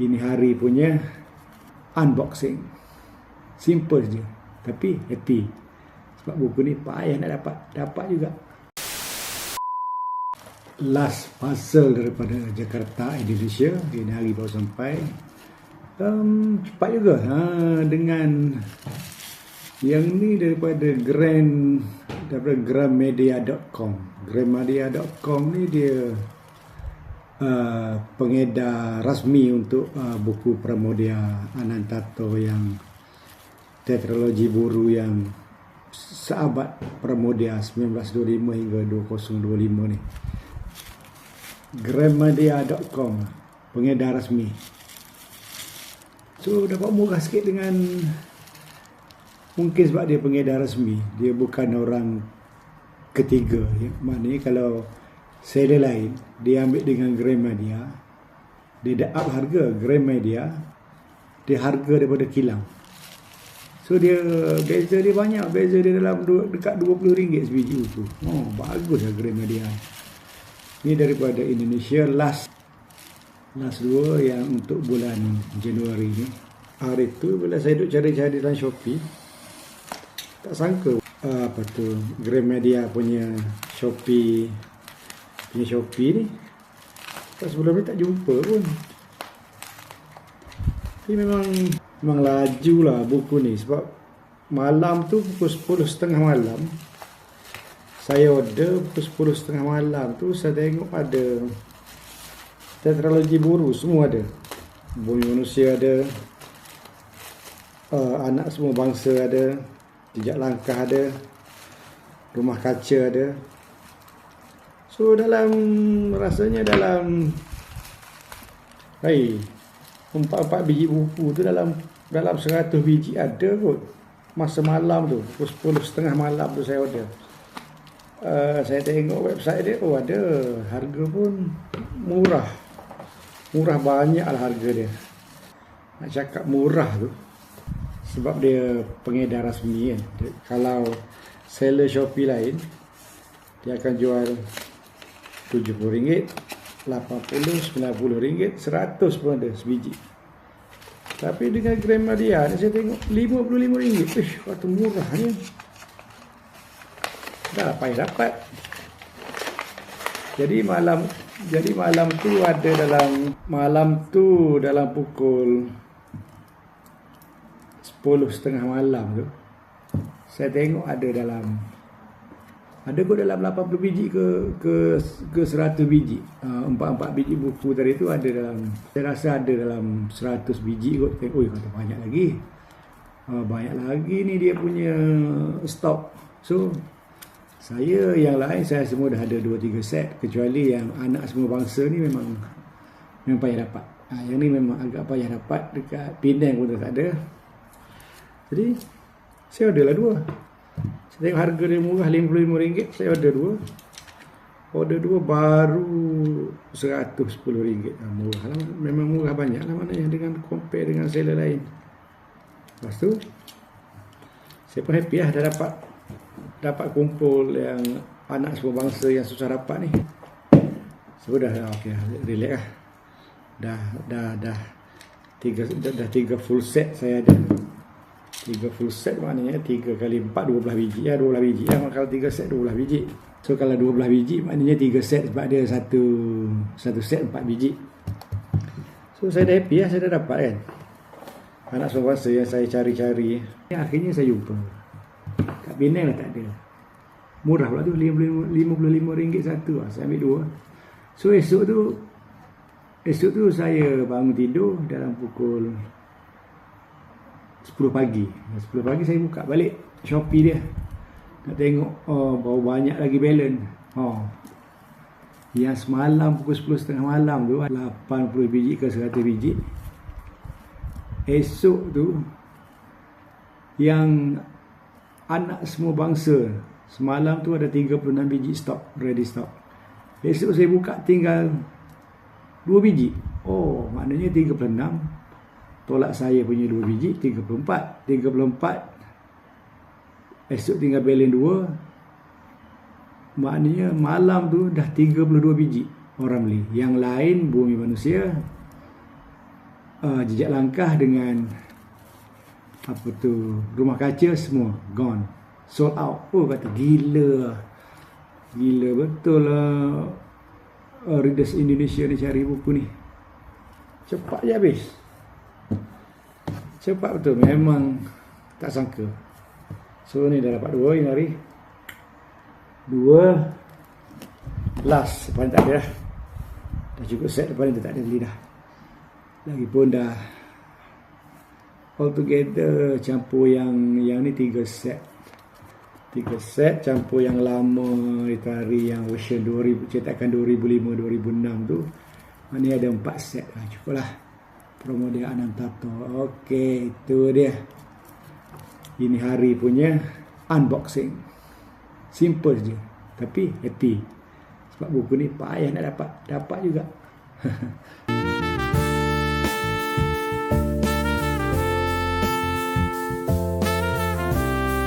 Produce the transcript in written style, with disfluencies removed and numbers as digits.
ini hari punya unboxing. Simple je, tapi happy. Sebab buku ni payah nak dapat juga. Last parcel daripada Jakarta, Indonesia. Ini hari baru sampai. Cepat juga. Dengan yang ni daripada Gramedia.com. Gramedia.com ni dia pengedar rasmi untuk buku Pramoedya Anantato yang tetralogi buru yang seabad Pramoedya 1925 hingga 2025 ni. Gramedia.com, pengedar rasmi. So dapat murah sikit dengan, mungkin sebab dia pengedar rasmi, dia bukan orang ketiga. Maknanya kalau seller lain dia ambil dengan Gramedia, dia dah up harga. Gramedia dia harga daripada kilang. So dia beza dia banyak, beza dia dalam dekat RM20 sebiji tu. Bagus lah Gramedia. Ni daripada Indonesia, last 2 yang untuk bulan Januari ni. Hari tu bila saya duduk cari-cari dalam Shopee, tak sangka Gramedia punya Shopee ni. Sebelum ni tak jumpa pun. Tapi memang laju lah buku ni. Sebab malam tu pukul 10.30 malam, saya order pukul 10.30 malam tu, saya tengok ada tetralogi buru, semua ada. Bumi Manusia ada, Anak Semua Bangsa ada, Jejak Langkah ada, Rumah Kaca ada. So rasanya dalam 4 biji buku tu dalam 100 biji ada kot. Masa malam tu pukul 10.30 malam tu saya order. Saya tengok website dia, ada harga pun murah banyak lah harga dia. Nak cakap murah tu sebab dia pengedar rasmi kan. Kalau seller Shopee lain, dia akan jual RM70, RM80, RM90, RM100 pun ada sebiji. Tapi dengan Gramedia ni saya tengok RM55. Waktu murah ni. Dah payah dapat. Jadi malam tu dalam pukul 10.30 malam tu, saya tengok ada kot dalam 80 biji ke 100 biji. 4 biji buku tadi tu ada dalam, saya rasa ada dalam 100 biji kot. Kata banyak lagi. Banyak lagi ni dia punya stok. So saya yang lain saya semua dah ada 2-3 set, kecuali yang Anak Semua Bangsa ni memang payah dapat. Yang ni memang agak payah dapat, dekat Penang pun tak ada. Jadi saya order lah 2. Saya tengok harga dia murah, RM55. Saya order 2 baru RM110. Murah lah, memang murah banyak lah maknanya dengan compare dengan seller lain. Lepas tu saya pun happy lah dah dapat kumpul yang Anak Semua Bangsa yang susah dapat ni. So dah okey, relax lah. Dah 3 full set saya ada. 3 full set maknanya 3 kali 4 12 biji. 12 biji lah. Kalau 3 set 12 biji. So kalau 12 biji maknanya 3 set, sebab dia satu set 4 biji. So saya dah happy lah, saya dah dapat kan Anak Semua Bangsa yang saya cari-cari. Akhirnya saya jumpa. Kat Penang lah tak ada. Murah pula tu, RM55 satu lah. Saya ambil 2. So esok tu saya bangun tidur dalam pukul 10 pagi. 10 pagi saya buka balik Shopee dia. Nak tengok, baru banyak lagi balance. Yang semalam pukul 10.30 malam tu 80 biji ke 100 biji. Esok tu yang Anak Semua Bangsa semalam tu ada 36 biji stok, ready stock. Esok saya buka tinggal 2 biji. Maknanya 36 tolak saya punya 2 biji, 34. Esok tinggal balance 2. Maknanya malam tu dah 32 biji orang beli. Yang lain Bumi Manusia Jejak Langkah dengan apa tu, Rumah Kaca, semua gone, sold out. Kata gila betul lah. Readers Indonesia ni cari buku ni cepat je habis, cepat betul, memang tak sangka. So ni dah dapat 2 hari, 2 last, lepas ni tak ada dah. Dah cukup set, lepas ni tak ada beli dah. Lagipun dah all together campur yang ni 3 set. 3 set campur yang lama Litari, yang version 2000, cetakan 2005-2006 tu. Ni ada 4 set lah, cukup lah. Promo dia Anam Tato. Okey, itu dia. Ini hari punya unboxing. Simple je, tapi happy. Sebab buku ni payah nak dapat juga.